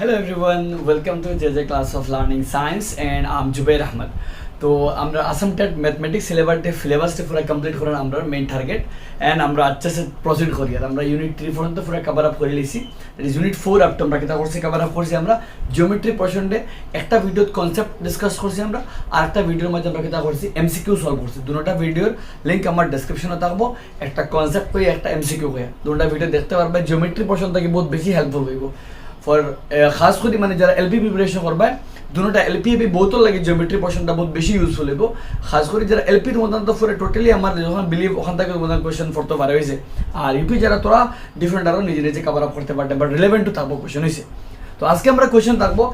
Hello everyone, welcome to JJ Class of Learning Science and I'm Jubair Ahmed. তো আমরা Assam TET mathematics সিলেবাসটা পুরো complete করার আমরা মেইন টার্গেট এন্ড আমরা আচ্ছা সে প্রসিড করি আর আমরা ইউনিট 3 পর্যন্ত পুরো কভার আপ করে লিছি ইউনিট 4 আপ তো আমরা কিতা করছি কভার আপ করছি আমরা জিওমেট্রি পোরশনে একটা ভিডিওত কনসেপ্ট ডিসকাস করছি আমরা আর একটা ভিডিওর মধ্যে আমরা কিতা করছি এমসিকিউ সলভ করছি দুটোটা ভিডিওর লিংক আমার ডেসক্রিপশনে থাকবো একটা কনসেপ্ট কই একটা এমসিকিউ কই দুটোটা ভিডিও দেখতে পারবে জিওমেট্রি পোরশন থেকে বহুত বেশি হেল্পফুল হইব ফর খাস করে মানে যারা এলপি প্রিপারেশন করবে দুটোটা এলপি বহুত লাগে জিওমেট্রি পোরশনটা বহুত বেশি ইউজফুল হইব খাস করে যারা এলপির মতন তো পুরো টোটালি আমার যখন বিলিভ ওখান থেকে মতন কোশ্চেন পড়তে পারে হয়েছে আর ইউপি যারা তোরা ডিফারেন্ট আরো নিজে নিজে কভার আপ করতে পারবে বাট রিলেভেন্ট টু থাকবো কোশ্চেন হয়েছে তো আজকে আমরা কোশ্চেন থাকবো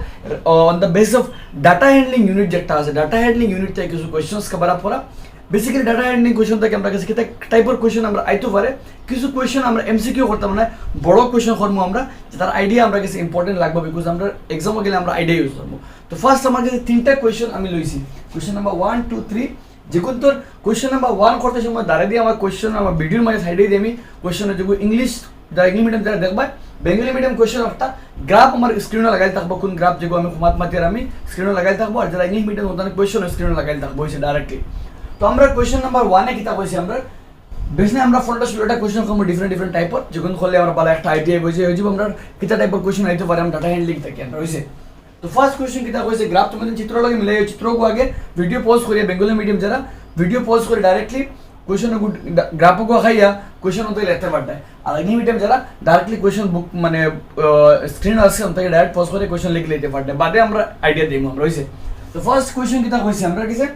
on the base of data handling unit যেটা আছে ডাটা হ্যান্ডলিং ইউনিট থেকে কিছু কোশ্চেন্স কভার আপ করা বেসিক্যালি ডাটা হ্যান্ডলিং কোশ্চেন থেকে আমরা কাছে টাইপের কোশ্চেন আমরা আইতে পারে কিছু কোশ্চেন আমরা এমসিকিউ করতাম না বড় কোশ্চেন করবো আমরা তার আইডিয়া আমরা কাছে ইম্পর্টেন্ট লাগবে বিকজ আমরা এক্সামে গেলে আমরা আইডিয়া ইউজ করবো তো ফার্স্ট আমার কাছে তিনটা কোশ্চেন আমি লইছি কোশ্চেন নাম্বার 1 2 3 যেগুলো তোর কোশ্চেন নাম্বার 1 করতে সময় দাঁড়িয়ে দিয়ে আমার কোশ্চেন আমার ভিডিওর মাঝে সাইডে দিয়ে আমি কোশ্চেনের যেগুলো ইংলিশ যারা ইংলিশ মিডিয়াম যারা দেখবা বেঙ্গলি মিডিয়াম কোশ্চেন একটা গ্রাফ আমার স্ক্রিনে লাগাই থাকবো কোন গ্রাফ যেগুলো আমি মাতমাতির আমি স্ক্রিনে লাগাই থাকবো আর যারা ইংলিশ মিডিয়াম ওদের কোশ্চেন স্ক্রিনে লাগাই থাকবো হয়েছে ডাইরেক্টলি তো আমরা কোশ্চেন নাম্বার 1 এ কিতা কইছি আমরা বেসনে আমরা ফোনটা শুরুটা কোশ্চেন করব ডিফারেন্ট টাইপের যখন করলে আমরা ভালো একটা আইডিয়া হইছে হইছে আমরা কিতা টাইপের কোশ্চেন আইতে পারে আমরা ডাটা হ্যান্ডলিং থেকে আমরা হইছে তো ফার্স্ট কোশ্চেন কিতা কইছে গ্রাফ তোমাদের চিত্র লগে মিলাই চিত্রকো আগে ভিডিও পজ করিয়া বেঙ্গলি মিডিয়াম যারা ভিডিও পজ করে ডাইরেক্টলি কোশ্চেন গ্রাফকো খাইয়া কোশ্চেন ওতে লিখতে পারবে আর ইংলিশ মিডিয়াম যারা ডাইরেক্টলি কোশ্চেন বুক মানে স্ক্রিন আছে ওতে ডাইরেক্ট পজ করে কোশ্চেন লিখে নিতে পারবে বাদে আমরা আইডিয়া দেব আমরা হইছে তো ফার্স্ট কোশ্চেন কিতা কইছি আমরা কিছে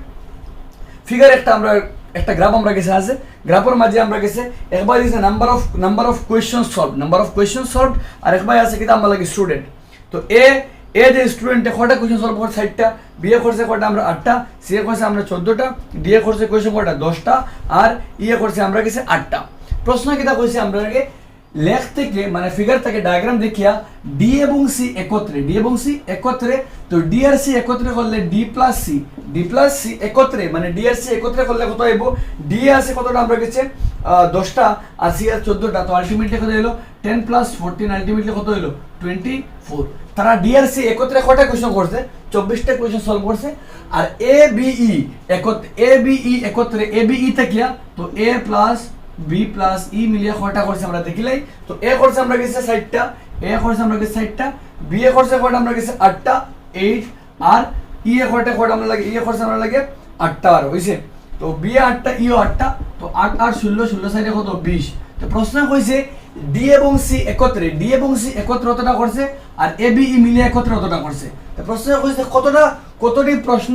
ফিগার একটা আমরা একটা গ্রাফ আমরা কাছে আছে গ্রাফের মাঝে আমরা কাছে একবার দিছে নাম্বার অফ কোয়েশ্চন সলভড আর একবার আছে কিতা আমরা লাগে স্টুডেন্ট তো এ যে স্টুডেন্টে কয়টা কোয়েশ্চন সলভ করে 60টা বি এ করছে কয়টা আমরা 8টা সি এ করছে আমরা 14টা ডি এ করছে কোয়েশ্চন কয়টা 10টা আর ই এ করছে আমরা কাছে 8টা প্রশ্ন কিতা কইছে আমরা আগে লেখ থেকে মানে ফিগার থেকে ডায়াগ্রাম দেখিয়া ডি এবং সি একত্রে তো ডি আর সি একত্রে করলে ডি প্লাস সি একত্রে মানে ডি আর সি একত্রে করলে কত হইব ডি আছে কতটা আমরা গেছে 10টা আর সি আর 14টা তো আলটিমেটলি কত হলো 10 প্লাস 14 আলটিমেটলি কত হলো 24 তারা ডি আর সি একত্রে কয়টা কোশ্চেন করছে 24টা কোশ্চেন সলভ করছে আর এ বি ই একত্রে এ বি ই থেকে তো এ প্লাস বি প্লাস ই মিলিয়ে কয়টা করছে আমরা দেখিলাই তো এ করছে আমরা গেছে 60টা এ করছে আমরা গেছে 60টা বি এ করছে কয়টা আমরা গেছে 8টা 8 আর ই এ কয়টা আমরা লাগে ই এ করছে আমরা লাগে 8টা আর হইছে তো বি এ 8টা ই ও 8টা তো 8 আর 16 সাইডে কত 20 তো প্রশ্ন কইছে ডি এবং সি একত্রে কতটা করছে আর এ বি ই মিলিয়ে একত্রে কতটা করছে তো প্রশ্ন কইছে কতটি প্রশ্ন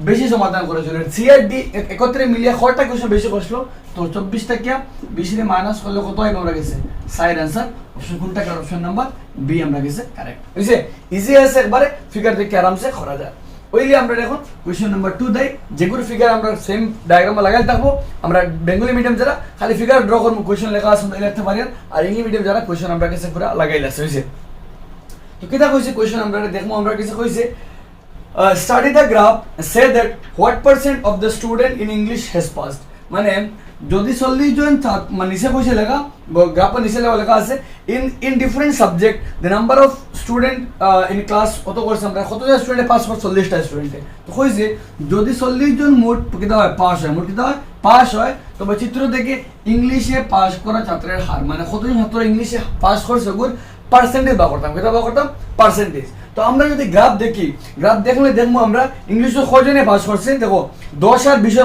বেশি সমাধান করেছিল সি আর ডি একত্রে মিলিয়ে কয়টা কোশ্চেন বেশি করলো তো 24 টাকা 20 রে মাইনাস করলে কত হয় আমরা গেছে সাইড आंसर অপশন কোনটা কার অপশন নাম্বার বি আমরা গেছে কারেক্ট হইছে ইজি আছে একবারে ফিগার দেখে আরামসে করা যায় ওইলি আমরা দেখুন কোশ্চেন নাম্বার 2 দেই যেগুলো ফিগার আমরা সেম ডায়াগ্রামে লাগাই থাকবো আমরা বেঙ্গলি মিডিয়াম যারা খালি ফিগার ড্র করব কোশ্চেন লেখা আছে লিখতে পারেন আর ইংলিশ মিডিয়াম যারা কোশ্চেন আমরা কাছে পুরো লাগাইলা আছে হইছে তো কিটা কইছে কোশ্চেন আমরা দেখবো আমরা কাছে কইছে study the graph say that what percent of the student in English has passed মানে যদি 40 জন মানে নিচে কইছে লেখা গ্রাফের নিচে লেখা আছে in different subject the number of student in class কত করছে আমরা কতটা স্টুডেন্ট পাস করছে 40টা স্টুডেন্টে তো কইছে যদি 40 জন মোট কিটা হয় পাস হয় তবে চিত্র দেখে ইংলিশে পাস করা ছাত্রের হার মানে কতজন ছাত্র ইংলিশে পাস করছে ওর পার্সেন্টেজ বা করতাম পার্সেন্টেজ তো আমরা যদি গ্রাফ দেখলে দেখবো আমরা ইংলিশে কয়জনে পাস করছে দেখো 10 আর 20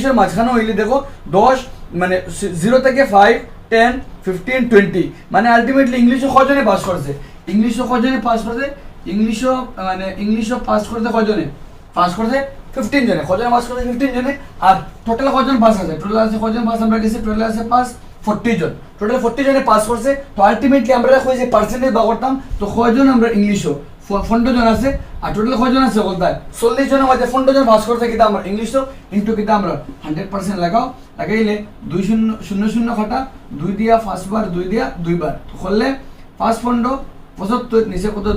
এর মাঝখানে হইলে দেখো 10 মানে 0 থেকে 5 10 15 20 মানে আলটিমেটলি ইংলিশে কয়জনে পাস করছে ইংলিশে পাস করতে কয়জনে পাস করছে 15 জনে কয়জনে পাস করছে 15 জনে আর টোটাল কয়জন পাস আছে কয়জন পাস আমরা গেছে টোটাল আছে পাস 40 জন টোটাল 40 জনে পাস করছে তো আলটিমেটলি আমরা কইছে পার্সেন্টেজ বা করতাম তো কয়জন আমরা ইংলিশও 15 জন আছে আর টোটাল কয়জন আছে বলতে 40 জনের মধ্যে 15 জন পাস করতে কিটা আমরা ইংলিশও ইনটু কিটা আমরা 100% লাগাইলে 2 0 0 কাটা 2 দিয়া ফার্স্ট বার 2 দিয়া দুইবার তো করলে 5 15 75 নিচে কত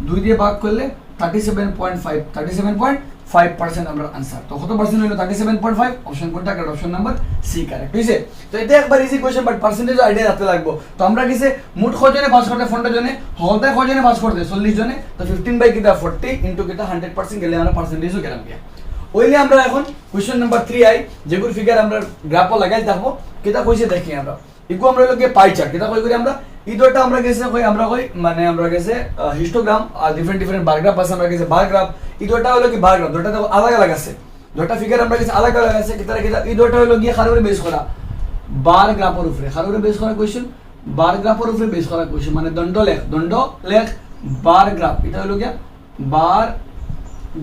2 দিয়ে ভাগ করলে 37.5 5% আমরা আনসার। তো কত পার্সেন্ট হলো 37.5, অপশন কোনটা correct? Option number C correct হইছে। তো এটা একবার easy question, but percentage idea রাখতে লাগবে। তো আমরা কিসে মোট কজনে পাস করতে, 15 জনে, হলতে কজনে পাস করতে 40 জনে, তো 15 বাই কিটা 40 ইনটু কিটা 100% গেলে আমরা পার্সেন্টেজও গেলাম গিয়া। ওইলে আমরা এখন কোশ্চেন নাম্বার 3 আই, যেগুলো ফিগার আমরা গ্রাফও লাগাই থাকবো, কিটা কইছে দেখি আমরা। ইকো আমরা হলো কি পাই চার্ট, কিটা কই করি আমরা এই দুটো আমরা গেছে কই, আমরা কই মানে আমরা গেছে হিস্টোগ্রাম আর ডিফারেন্ট বার গ্রাফ আছে, আমরা গেছে বার গ্রাফ। এই দুটো হলো কি বার গ্রাফ, দুটো তো আলাদা আলাদা আছে, দুটো ফিগার আমরা গেছে আলাদা আলাদা আছে। কিটা কিটা এই দুটো হলো গিয়ে খারুরে বেস করা বার গ্রাফের উপরে, খারুরে বেস করা কোশ্চেন, বার গ্রাফের উপরে বেস করা কোশ্চেন, মানে দণ্ড লেখ বার গ্রাফ, এটা হলো গিয়া বার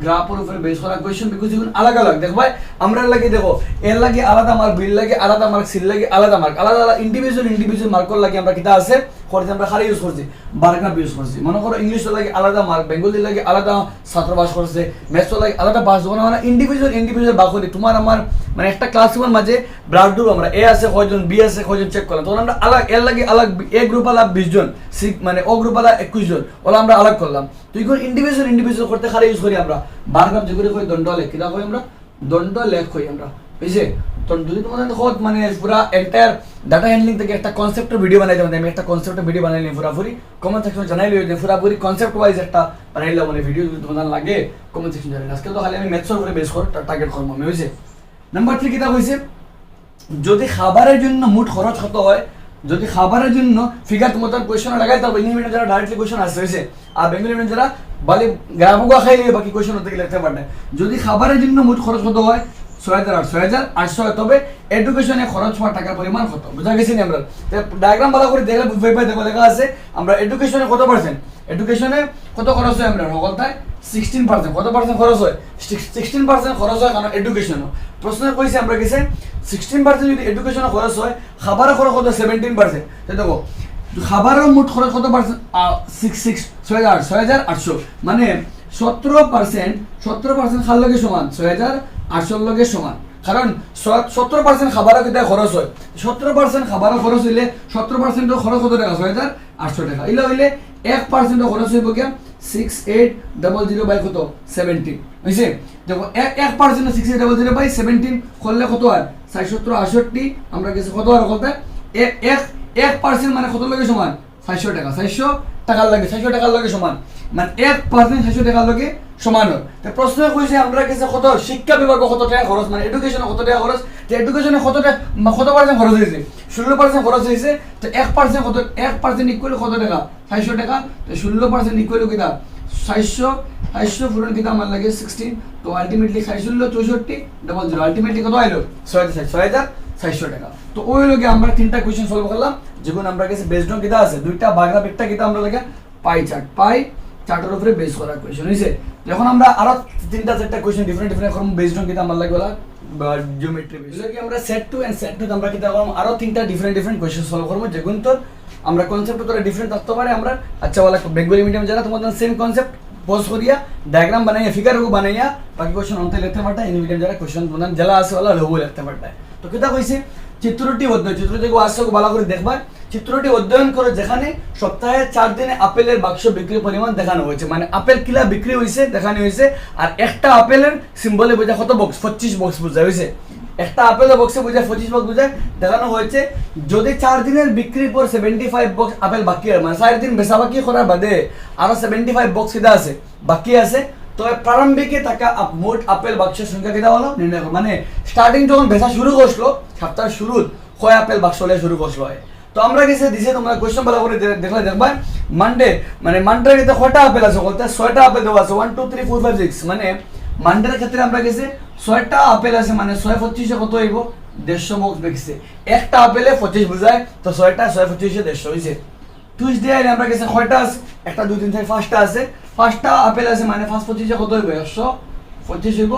গ্রাফের উপরে বেস করা কোশ্চেন। বিকজ এগুলো আলাদা আলাদা দেখো ভাই, আমরা লাগে দেখো এর লাগে আলাদা মার্ক, বিল লাগে আলাদা মার্ক, সিল লাগে আলাদা মার্ক, আলাদা আলাদা ইন্ডিভিজুয়াল মার্কর লাগে আমরা কিটা আছে করতে, আমরা খালি ইউজ করছি বার গ্রাফ ইউজ করছি। মনে করো ইংলিশ লাগে আলাদা মার্ক, বেঙ্গলি লাগে আলাদা ছাত্র বাস করছে, ম্যাথস লাগে আলাদা বাস, মানে ইন্ডিভিজুয়াল বাস করি। তোমার আমার মানে একটা ক্লাসরুমের মাঝে ব্লাড গ্রুপ আমরা এ আছে কয়জন, বি আছে কয়জন চেক করলাম, তখন আমরা আলাদা এর লাগে আলাদা, এ গ্রুপ আলাদা 20 জন, সি মানে ও গ্রুপ আলাদা 21 জন, ওলা আমরা আলাদা করলাম। তো এখন ইন্ডিভিজুয়াল করতে খালি ইউজ করি আমরা বার গ্রাফ, যেগুলো কই দণ্ড লেখ, কিটা কই আমরা দণ্ড লেখ কই আমরা, বুঝছে? তো যদি তোমাদের দেখো মানে পুরা এন্টায়ার ডাটা হ্যান্ডলিং থেকে একটা কনসেপ্টের ভিডিও বানাই দেবেন, আমি একটা কনসেপ্টের ভিডিও বানাইলি পুরাপুরি কমেন্ট সেকশনে জানাই লিও যে পুরাপুরি কনসেপ্ট ওয়াইজ একটা বানাইলাম, মানে ভিডিও যদি তোমাদের লাগে কমেন্ট সেকশন জানাই। আজকে তো খালি আমি ম্যাথসের উপরে বেস করে টার্গেট করবো আমি, বুঝছে? নাম্বার 3 কিটা কইছে, যদি খাবারের জন্য মোট খরচ কত হয়, যদি খাবারের জন্য ফিগার তোমাদের কোশ্চেন লাগাই তারপর ইংলিশ মিডিয়াম যারা ডাইরেক্টলি কোশ্চেন আসছে হয়েছে, আর বেঙ্গলি মিডিয়াম যারা বলে গ্রাফগুলো খাইলে বাকি কোশ্চেন থেকে লিখতে পারে না। যদি খাবারের জন্য মোট খরচ কত হয় 6,800 হয়, তবে এডুকেশনে খরচ হওয়া টাকার পরিমাণ কত? বুঝা গেছি না? আমরা ডায়াগ্রাম ভালো করে দেখলে বুঝতে পাই, দেখো লেখা আছে আমরা এডুকেশনে কত পার্সেন্ট, এডুকেশনে কত খরচ হয় আমরা সকলটায় 16%। কত পার্সেন্ট খরচ হয়? 16% খরচ হয়, কারণ এডুকেশনও প্রশ্ন কইছে আমরা গেছে 16% যদি এডুকেশনে খরচ হয়, খাবারের খরচ কত? 17%। দেখো খাবারের মোট খরচ কত পার্সেন্ট? 6,800, মানে 17% খার লগে সমান 6,800 লগে সমান। কারণ 70% খাবারের কিটা খরচ হয়, 70% খাবারের খরচ হইলে 70% খরচ কত টাকা? 6,800 টাকা। ইলা হইলে 1% খরচ হইব কি 6800 বাই কত? 17 হইছে। দেখো 1% 6800 বাই 17 করলে কত হয়? 468। আমরা গেছে কত আর কত? 1% মানে কত লাগে সমান? 400 টাকা। 400 টাকার লাগে, 400 টাকার লাগে সমান, মানে 1% 400 টাকার লাগে সমান হয়। তো প্রশ্ন কইছে আমরা গেছে কত শিক্ষা বিভাগে কত টাকা খরচ, মানে এডুকেশনে কত টাকা খরচ, তো এডুকেশনে কত পার্সেন্ট খরচ হয়েছে? 16% খরচ হয়েছে। তো 1% কত? 1% ইকুয়াল কত টাকা? 400 টাকা। তো 16% ইকুয়াল কিটা? 400 পূরণ কিটা আমার লাগে 16। তো আলটিমেটলি 464 আলটিমেটলি কত আইলো? 6,400 টাকা। তো ওই লগে আমরা 3টা কোশ্চেন সলভ করলাম, যেগুলো আমরা কাছে বেসড অন কিটা আছে, 2টা বাগরাফ, একটা কিটা আমরা লাগে পাই চার্টের উপরে বেস করা কোশ্চেন হইছে। যখন আমরা আরো 3টা কোশ্চেন ডিফারেন্ট করব বেসড অন কিটা আমরা লাগে বলা জিওমেট্রি বেস কি আমরা সেট 2 এন্ড সেট 2 আমরা কিটা করব আরো 3টা ডিফারেন্ট কোশ্চেন সলভ করব, যেগুলো তো আমরা কনসেপ্ট তো ডিফারেন্ট থাকতে পারে। আমরা আচ্ছা বলা বেঙ্গলি মিডিয়াম যারা তোমাদের সেম কনসেপ্ট পোজ করিয়া ডায়াগ্রাম বানাইয়া ফিগারও বানাইয়া বাকি কোশ্চেন অন্তে লিখতে পারতা। ইংলিশ মিডিয়াম যারা কোশ্চেন তোমাদের জেলা আছে ওলা লঘু লিখতে পারতা। তো কিটা কইছে চিত্রটি অধ্যয়ন, চিত্রটি আসছে ভালো করে দেখবা। চিত্রটি অধ্যয়ন করে যেখানে সপ্তাহে 4 দিনে আপেলের বাক্স বিক্রির পরিমাণ দেখানো হয়েছে, মানে আপেল কিলা বিক্রি হয়েছে দেখানো হয়েছে। আর একটা আপেলের সিম্বলে বোঝা কত বক্স? 25 বক্স বোঝা হয়েছে। একটা আপেলের বক্সে বোঝা 25 বক্স বোঝায় দেখানো হয়েছে। যদি 4 দিনের বিক্রির পর 75 বক্স আপেল বাকি হয়, মানে 4 দিন বেচা বাকি করার বাদে আরো 75 বক্স কিটা আছে বাকি আছে, তবে প্রারম্ভিকে টাকা মোট আপেল বাক্সের সংখ্যা কিটা হলো নির্ণয় করো। মানে স্টার্টিং যখন বেচা শুরু করছিল সপ্তাহের শুরুত কয় আপেল বাক্স হলে শুরু করছিল হয়। তো আমরা গেছে দিছে তোমরা কোশ্চেন ভালো করে দেখলে দেখবা মানডে, মানে মানডের ক্ষেত্রে কয়টা আপেল আছে বলতে 6টা আপেল দেওয়া আছে 1 2 3 4 5 6, মানে মানডের ক্ষেত্রে আমরা গেছে 6টা আপেল আছে, মানে 6 25 কত হইব? 150 বক্স বেচছে। একটা আপেলে 25 বোঝায়, তো 6টা 6 25 150 হইছে। টিউসডে আইলে আমরা গেছে কয়টা আছে? 1 2 3 4 5টা আছে, 5টা আপেল আছে, মানে 5 25 কত হইব? 125 হইব।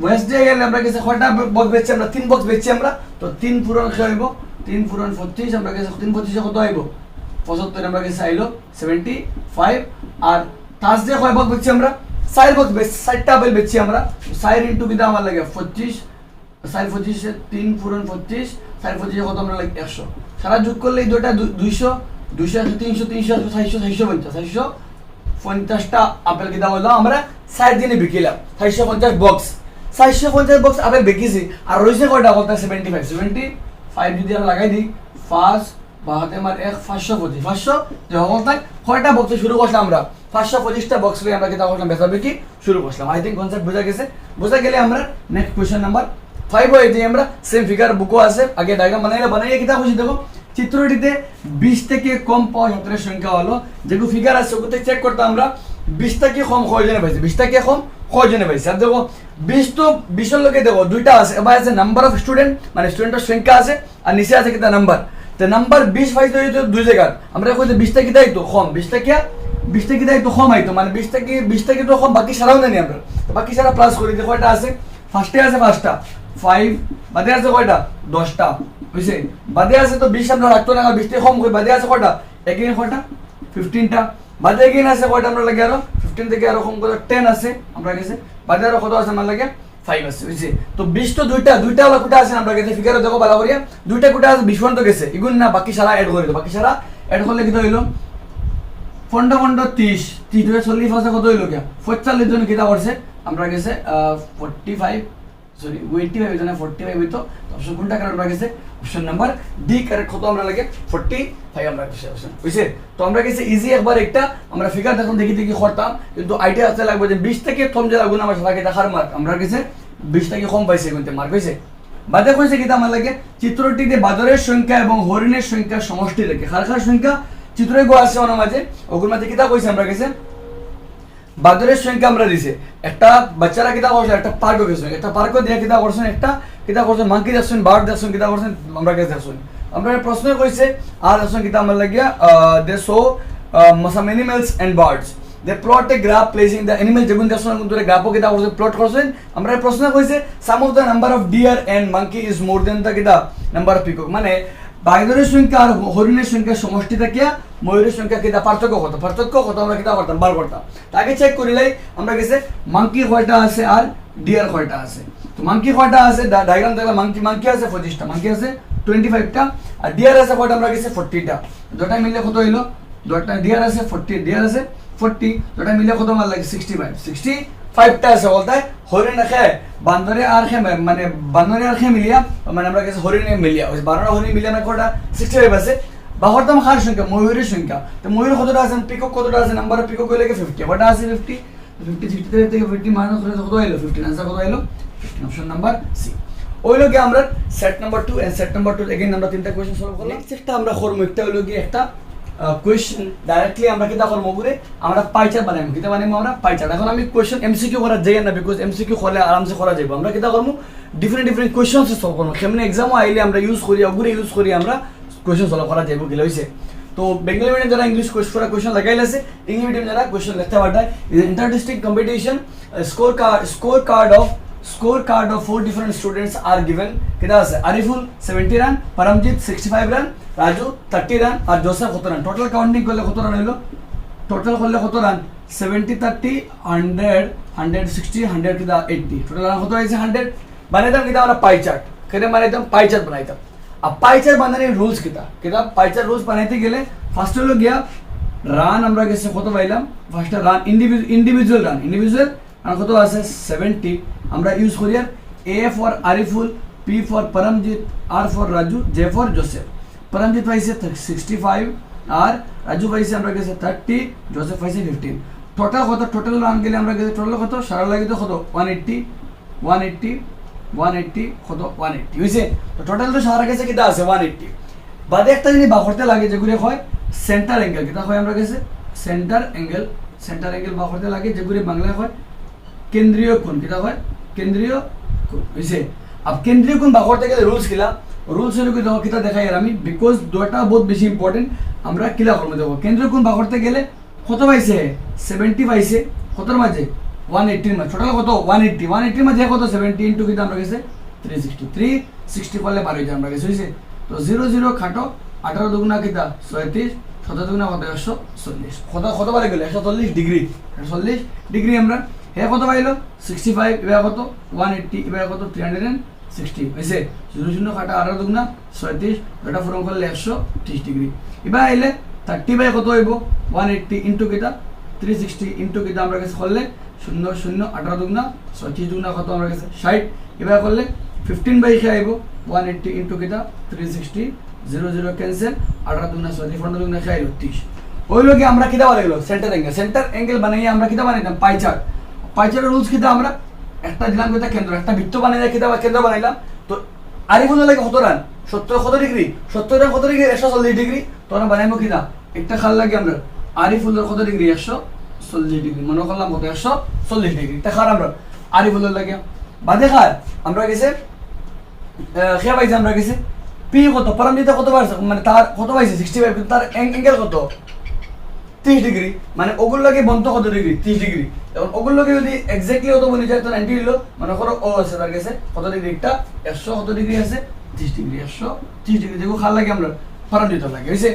ওয়েসডে গেলে আমরা গেছে কয়টা বক্স বেচছি? আমরা 3 বক্স বেচছি আমরা, তো 3 পূরণ কি হইব? 3 পূরণ 25, আমরা গেছে 3 25 কত আইব? 75, আমরা গেছে আইলো 75। আর থার্সডে কয় বক্স বেচছি আমরা? 4 বক্স বেচছি, 4টা আপেল বেচছি আমরা। 4 ইনটু কিটা আমার লাগে 25, 4 25 3 পূরণ 25, 4 25 কত আমরা লাগে 100। সারা যোগ করলে এই দুটো 200 200 300 300 400 450 450টা আপেল কিতা হলো আমরা 4 দিনে বিকিলাম 450 বক্স 450 বক্স আপেল বিকিছি আর রইছে কয়টা কত 75 যদি আমরা লাগাই দিই 5 বাহাতে আমার 525 500 যে হলতা কয়টা বক্স শুরু করলাম আমরা 525টা বক্স লই আমরা কিতা করলাম বেচা বিকি শুরু করলাম আই থিংক কনসেপ্ট বোঝা গেছে বোঝা গেলে আমরা নেক্সট কোশ্চেন নাম্বার 5 হইতে আমরা সেম ফিগার বুকও আছে আগে ডায়াগ্রাম বানাইলে কিতা খুশি দেখো চিত্রটিতে 20 থেকে কম পাওয়া ছাত্রের সংখ্যা হলো যেগুলো ফিগার আছে ওগুলো চেক করতে আমরা 20 থেকে কম কয়জনে পাইছে 20 থেকে কম কয়জনে পাইছে আর দেখো 20 তো 20 এর লগে দেখো দুইটা আছে এবার আছে নাম্বার অফ স্টুডেন্ট মানে স্টুডেন্টের সংখ্যা আছে আর নিচে আছে কিতা নাম্বার তো নাম্বার 20 পাইছে হইতো দুই জায়গা আমরা কইতে 20 থেকে দাই তো কম 20 থেকে দাই তো কম আইতো মানে 20 থেকে তো কম বাকি সারাও নেই আমরা তো বাকি সারা প্লাস করি দেখো কয়টা আছে ফার্স্টে আছে 5টা 5 বাদে আছে কয়টা 10টা বুঝছে বাদে আছে তো 20 আমরা রাখতো না 20 থেকে কম কই বাদে আছে কয়টা এগেইন কয়টা 15টা বাদে এগেইন আছে কয়টা আমরা লাগে আরো 15 থেকে আরো কম করে 10 আছে আমরা কাছে বাদে আরো কত আছে আমরা লাগে 5 আছে বুঝছে তো 20 তো দুইটা হলো কোটা আছে আমরা কাছে ফিগারে দেখো ভালো করিয়া দুইটা কোটা আছে 20 পর্যন্ত গেছে ইগুন না বাকি সারা এড করে দাও বাকি সারা এড করলে কি হইলো 30 40 আছে কত হইলো কি 45 জন কিটা করছে আমরা কাছে 45 সরি 85 জনে 45 হইতো অপশন কোনটা কারেক্ট আমরা গেছে অপশন নাম্বার ডি কারেক্ট কত আমরা লাগে 45 আমরা গেছে অপশন বুঝছে তো আমরা গেছে ইজি একবার একটা আমরা ফিগার দেখুন দেখি করতাম কিন্তু আইডিয়া আছে লাগবে যে 20 থেকে কম যে লাগবে না আমার সাথে দেখার মার্ক আমরা গেছে 20 থেকে কম পাইছে কিন্তু মার্ক হইছে বাদে কইছে কিটা আমার লাগে চিত্রটিতে বাদরের সংখ্যা এবং হরিণের সংখ্যা সমষ্টি রেখে খারখার সংখ্যা চিত্রে গো আছে ওর মাঝে ওগুর মাঝে কিটা কইছে আমরা গেছে বাদরের সংখ্যা আমরা দিছে একটা বাচ্চারা কিতা করছে একটা পার্ক গেছে একটা পার্ক দিয়ে কিতা করছেন একটা কিতা করছেন মাঙ্কি দেখছেন বার্ড দেখছেন কিতা করছেন আমরা কাছে দেখছেন আমরা প্রশ্ন কইছে আর দেখছেন কিতা আমার লাগিয়া দে so some animals and birds they plot a graph placing the animal যেগুন দেখছেন কোন ধরে গ্রাফও কিতা করছে প্লট করছেন আমরা প্রশ্ন কইছে some of the number of deer and monkey is more than the কিতা number of peacock মানে বাঘের সংখ্যা আর হরিণের সংখ্যা সমষ্টিটা কি ময়ূরের সংখ্যা কিটা পার্থক্য কত আমরা কিটা করতাম বার করতাম তাকে চেক করিলাই আমরা গেছে মাঙ্কি কয়টা আছে আর ডিয়ার কয়টা আছে তো মাঙ্কি কয়টা আছে ডায়াগ্রাম দেখলাম মাঙ্কি আছে 25টা মাঙ্কি আছে 25টা আর ডিয়ার আছে কয়টা আমরা গেছে 40টা দুটো মিলে কত হইলো দুটো ডিয়ার আছে 40 ডিয়ার আছে 40 দুটো মিলে কত মার লাগে 65টা আছে বলতে হরিণ রাখে বান্দরে আর খে মানে বান্দরে আর খে মিলিয়া মানে আমরা কাছে হরিণে মিলিয়া ওই 12টা হরিণ মিলিয়া আমরা কোটা 65 আছে বাহরতম খার সংখ্যা ময়ূরের সংখ্যা তো ময়ূর কতটা আছে পিকক কতটা আছে নাম্বার অফ পিকক কইলে 50 কতটা আছে 50 থেকে 50 মাইনাস করে কত হলো 15 आंसर কত হলো 15 অপশন নাম্বার সি ওইলো কি আমরা set number 2 and set number 2 again আমরা তিনটা কোশ্চেন সলভ করলাম নেক্সট একটা আমরা করব একটা হলো কি একটা কোশ্চেন ডাইরেক্টলি আমরা কিটা করব করে আমরা পাই চার্ট বানাইব কিটা বানাইব আমরা পাই চার্ট এখন আমি কোশ্চেন এমসিকিউ করা যাই না বিকজ এমসিকিউ করলে আরামসে করা যাবে আমরা কিটা করব ডিফারেন্ট কোশ্চেনস সলভ করব কেমনে এক্সামও আইলে আমরা ইউজ করি ওগুলো ইউজ করি আমরা কোশ্চেন সলভ করা যাবে কি লইছে তো বেঙ্গলি মিডিয়াম যারা ইংলিশ কোশ্চেন লাগাইলে আছে ইংলিশ মিডিয়াম যারা কোশ্চেন লিখতে পারতায় inter district competition score card of 4 different students are given कितना আছে Ariful 70 run Paramjit 65 run Raju 30 run আর জোসেফ কত রান টোটাল কাউন্টিং করলে কত রান হলো টোটাল করলে কত রান 70 30 100 160 100 কিটা 80 টোটাল রান কত হয়েছে 100 বানাইতাম কিটা আমরা পাই চার্ট কেন বানাইতাম পাই চার্ট বানাইতাম अब पाई चार्ट बनाने रूल्स किता पाई चार्ट रूल्स बनाते गेले फार्स्ट হলো গিয়া রান আমরা গেছে কত পাইলাম ফার্স্ট রান ইন্ডিভিজুয়াল আর কত আছে 70 আমরা ইউজ করি A for Ariful P for Paramjit R for Raju J for Joseph Paramjit পাইছে 65 আর রাজু পাইছে আমরা গেছে 30 জোসেফ পাইছে 15 টোটাল কত টোটাল রান গেলে আমরা গেছে টোটাল কত সারা লাগে তো কত 180 কত 180 হইছে তো টোটাল তো সারা গেছে কিটা আছে 180 বাদে একটা জিনিস বাখরতে লাগে যেগুলো হয় সেন্টার অ্যাঙ্গেল কিটা হয় আমরা গেছে সেন্টার অ্যাঙ্গেল বাখরতে লাগে যেগুলো বাংলায় হয় কেন্দ্রীয় কোণ কিটা হয় কেন্দ্রীয় কোণ হইছে अब কেন্দ্রীয় কোণ বাখরতে গেলে রুলস হলো কি দেখো কিটা দেখাই আর আমি বিকজ দুটো বহুত বেশি ইম্পর্টেন্ট আমরা কিলা করব দেখো কেন্দ্রীয় কোণ বাখরতে গেলে কত পাইছে 70 পাইছে কতর মাঝে 180 মাঝে টোটাল কত 180 মাঝে কত 70 ইনটু কিটা আমরা গেছে 360 করলে পার হই যায় আমরা গেছে হইছে তো 00 খাটো 18 দুগুণা কিটা 37 17 দুগুণা কত 140 কত বারে গেল 140 ডিগ্রি আমরা হে কত পাইলো 65 এবার কত 180 এবার কত 360 হইছে 00 খাটো 18 দুগুণা 37 এটা পূরণ করলে 130 ডিগ্রি এবার আইলে 30 বাই কত হইব 180 ইনটু কিটা 360 ইন্টু কিন্তু আমরা কাছে করলে 0 0 18 দুগুণা 36 দুগুণা কত আমরা কাছে 60 এবার করলে 15/8 আইব 180 ইন্টু কিটা 360 0 0 ক্যান্সেল 18 দুগুণা 40 15 দুগুণা খাইলো 30 ওই লগে আমরা কিটা বানাই গেল সেন্টার অ্যাঙ্গেল বানাই আমরা কিটা বানাইতাম পাই চার্টের রুলস কিটা আমরা একটা দিলাম কিটা কেন্দ্র একটা বৃত্ত বানাই কিটা কেন্দ্র বানাইলাম তো আরিফুল লাগে কত রান 70 কত ডিগ্রি 70 রান কত ডিগ্রি 140 ডিগ্রি তো আমরা বানাইবো কিটা একটা খাল লাগে আমরা আরিফুলের কত ডিগ্রি 140 ডিগ্রি মনে করলাম কত 140 ডিগ্রি তা খার আমরা আরিফুলের লাগে বাদে খার আমরা গেছে খেয়া পাইছে আমরা গেছে পি কত পরমজিতা কত পারছে মানে তার কত পাইছে 65 কিন্তু তার অ্যাঙ্গেল কত 30 ডিগ্রি মানে ওগুলো লাগে বন্ধ কত ডিগ্রি 30 ডিগ্রি এখন ওগুলো লাগে যদি এক্স্যাক্টলি কত বলি যায় তো 90 হলো মনে করো ও আছে তার কাছে কত ডিগ্রি একটা 100 কত ডিগ্রি আছে 30 ডিগ্রি 130 ডিগ্রি দেখো খাল লাগে আমরা পরমজিতা লাগে হইছে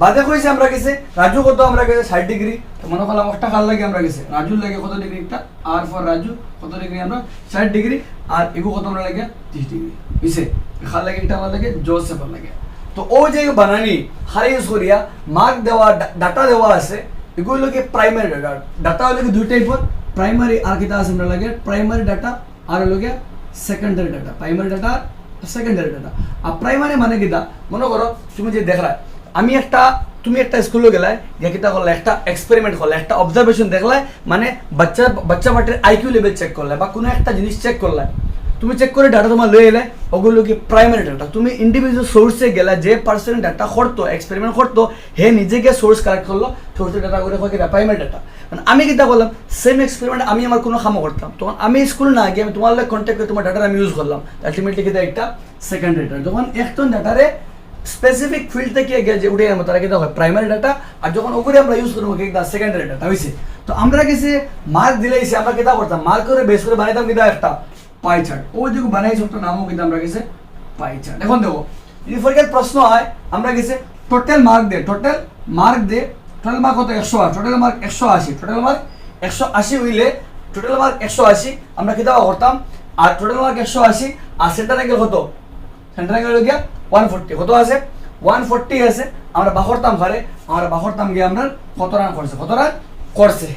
বাদে কইছে আমরা গেছে রাজু কত আমরা গেছে 60 ডিগ্রি তো মনে করলাম একটা খাল লাগে আমরা গেছে রাজু লাগে কত ডিগ্রি একটা আর ফর রাজু কত ডিগ্রি আমরা 60 ডিগ্রি আর এগো কত আমরা লাগে 30 ডিগ্রি হইছে খাল লাগে একটা আমার লাগে জোসেফ লাগে তো ও যে বানানি হারে ইউজ করিয়া মার্ক দেওয়া ডাটা দেওয়া আছে এগুলো কি প্রাইমারি ডাটা হলো কি দুই টাইপের প্রাইমারি আর কিটা আছে আমরা লাগে প্রাইমারি ডাটা আর হলো কি secondary data primary data secondary data আর প্রাইমারি মানে কিটা মনে করো তুমি যে দেখলা তুমি একটা স্কুলে গেলে গিয়ে কিটা করলে একটা এক্সপেরিমেন্ট করলে একটা অবজারভেশন দেখলে মানে বাচ্চা বাটির আইকিউ লেভেল চেক করলে বা কোনো একটা জিনিস চেক করলে তুমি চেক করে ডাটা তোমার লয়ে এলে ওগুলো কি প্রাইমারি ডাটা তুমি ইন্ডিভিজুয়াল সোর্সে গেলে যে পার্সন ডাটা করতো এক্সপেরিমেন্ট করতো হে নিজেকে সোর্স কালেক্ট করলো সোর্সের ডাটা করে হয় প্রাইমারি ডাটা মানে আমি কিটা করলাম সেম এক্সপেরিমেন্ট আমি আমার কোনো কামও করতাম তখন আমি স্কুল না গিয়ে আমি তোমার লোক কন্ট্যাক্ট করে তোমার ডাটা আমি ইউজ করলাম আলটিমেটলি কিটা একটা সেকেন্ডারি ডাটা যখন একজন ডাটারে স্পেসিফিক ফিল্ড থেকে যে উঠে আনবো তারা কিন্তু হয় প্রাইমারি ডাটা আর যখন ওগুলো আমরা ইউজ করবো কিন্তু সেকেন্ডারি ডাটা হয়েছে তো আমরা কিছু মার্ক দিলেছি আমরা কিতা করতাম মার্ক করে বেস করে বানাইতাম কিন্তু একটা পাই চার্ট ওই যে বানাইছি একটা নামও কিন্তু আমরা গেছে পাই চার্ট এখন দেখো যদি পরীক্ষার প্রশ্ন হয় আমরা গেছে টোটাল মার্ক দে টোটাল মার্ক কত 108 টোটাল মার্ক 180 হইলে টোটাল মার্ক 180 আমরা কিতা করতাম আর টোটাল মার্ক 180 আর সেন্টার অ্যাঙ্গেল কত সেন্টার অ্যাঙ্গেল হয়ে গিয়া 140 কত আছে 140 আছে আমরা বাহরতাম গিয়ে আমরা কত রান করছে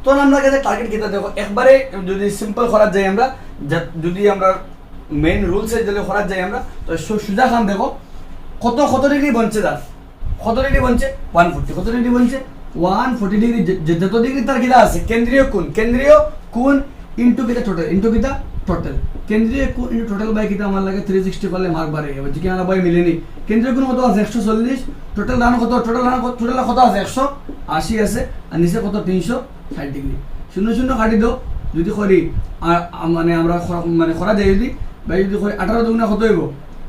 তো আমরা কাছে টার্গেট কিতা দেখো একবারে যদি সিম্পল করা যায় আমরা যদি আমরা মেইন রুলসে যদি করা যায় আমরা তো সুজা খান দেখো কত ডিগ্রি বনছে তার কত ডিগ্রি বনছে 140 কত ডিগ্রি বনছে 140 ডিগ্রি যত ডিগ্রি তার কিটা আছে কেন্দ্রীয় কোণ ইনটু কিটা টোটাল কেন্দ্রীয় কোণ ইনটু টোটাল বাই কিটা আমার লাগে 360 করলে মার্ক বাড়ে যাবে যে কি আমরা বাই মিলেনি কেন্দ্রীয় কোণ কত আছে 140 টোটাল রান কত আছে 180 আছে আর নিচে কত 360 ডিগ্রি 0 কাটি দাও যদি করি মানে আমরা মানে করা যায় যদি বাই যদি করি 18 দুগুণা কত হইব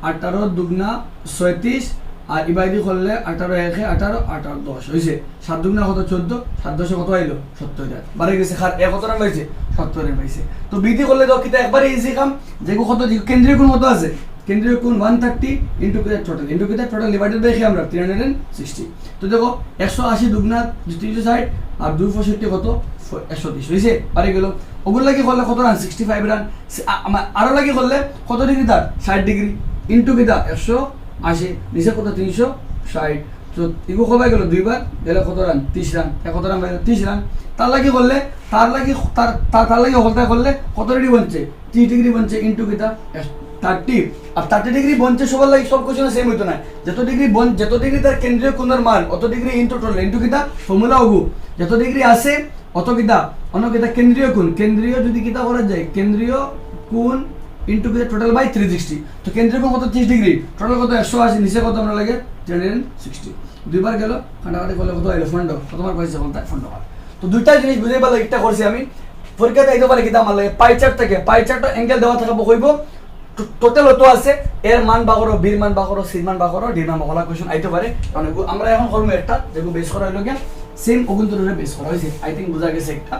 18 দুগুণা 36 আর ইবাইদি করলে 18 1 18 18 10 হইছে 7 দুগুণা কত 14 7 10 কত আইলো 70000 বারে গেছে খার এক কত রান পাইছে 70 রান পাইছে তো বিধি করলে দাও কিটা একবারে ইজি কাম যেগো কত কেন্দ্রীয় কোণ কত আছে কেন্দ্রীয় কোণ 130 ইনটু কিটা টোটাল ডিভাইডেড বাই আমরা 360 তো দেখো 180 দুগুণা 360 আর 265 কত 130 হইছে পারে গেল ওগুলো লাগি করলে কত রান 65 রান আরো লাগি করলে কত ডিগ্রি তার 60 ডিগ্রি ইনটু কিটা 180 নিচে কত 360 তো ইগো কবাই গেল দুইবার গেলে কত রান 30 রান কত রান 30 রান তার লাগি করলে তার লাগি করলে কত ডিগ্রি বনছে 30 ডিগ্রি বনছে ইনটু কিটা 30 আর 30 ডিগ্রি বনছে সবার লাগি সব কোশ্চেন সেম হইতো না যত ডিগ্রি তার কেন্দ্রীয় কোণের মান অত ডিগ্রি ইনটু টোটাল ইনটু কিটা ফর্মুলা ওগু যত ডিগ্রি আছে অত কিটা অন্য কিটা কেন্দ্রীয় যদি কিটা করা যায় কেন্দ্রীয় কোণ ইনটু কিটা টোটাল বাই 360 তো কেন্দ্রীয় কোণ কত 30 ডিগ্রি টোটাল কত 180 নিচে কত আমরা লাগে 360 দুইবার গেল কাটাকাটি করলে কত আইলো ফন্ড কত মার্ক পাইছে কোনটা ফন্ড তো দুইটা জিনিস বুঝাই পারলে একটা করছি আমি পরীক্ষাতে আইতে পারে কিটা আমার লাগে পাই চার্টটা অ্যাঙ্গেল দেওয়া থাকবো কইব টোটাল অত আছে এর মান বাগরো বির মান বাগরো সির মান বাগরো ডির মান বাগলা কোশ্চেন আইতে পারে কারণ আমরা এখন করব একটা যেগুলো বেস করা হইলো গিয়া সেম অগুন্তরে বেস করা হইছে আই থিংক বুঝা গেছে একটা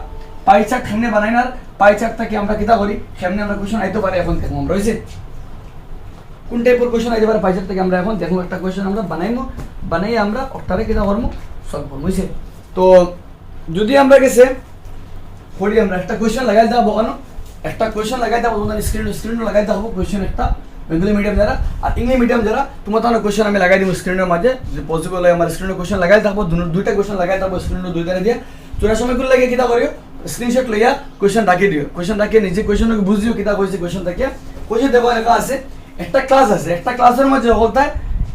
পাই চার্ট কেমনে বানাই না পাই চার্টটাকে আমরা কিটা করি কেমনে আমরা কোশ্চেন আইতে পারে এখন দেখো আমরা হইছে কোন টাইপের কোশ্চেন আইতে পারে পাই চার্ট থেকে আমরা এখন দেখো একটা কোশ্চেন আমরা বানাই আমরা ওটারে কিটা করব সলভ করব হইছে তো যদি আমরা গেছে করি আমরা একটা কোশ্চেন লাগাই দাও কেন একটা কোশ্চেন লাগাই দাও তোমাদের স্ক্রিনে লাগাই দাও কোশ্চেন একটা বেঙ্গলি মিডিয়াম যারা আর ইংলিশ মিডিয়াম যারা তোমার তাহলে কোশ্চেন আমি লাগাই দিব স্ক্রিনের মাঝে যদি পসিবল হয় আমার স্ক্রিনে কোশ্চেন লাগাই থাকবো দুইটা কোশ্চেন লাগাই থাকবো স্ক্রিনে দুই ধারে দিয়ে চোরার সময় গুলো লাগে কিতা করিও স্ক্রিনশট লইয়া কোয়েশ্চন রাখি দিও, কোয়েশ্চন রাখিয়ে নিজে কোয়েশ্চন বুঝিও কিতা কইছে কোয়েশ্চন রাখিয়া কোয়েশ্চন দেখো লেখা আছে একটা ক্লাস আছে, একটা ক্লাসের মধ্যে হলতায়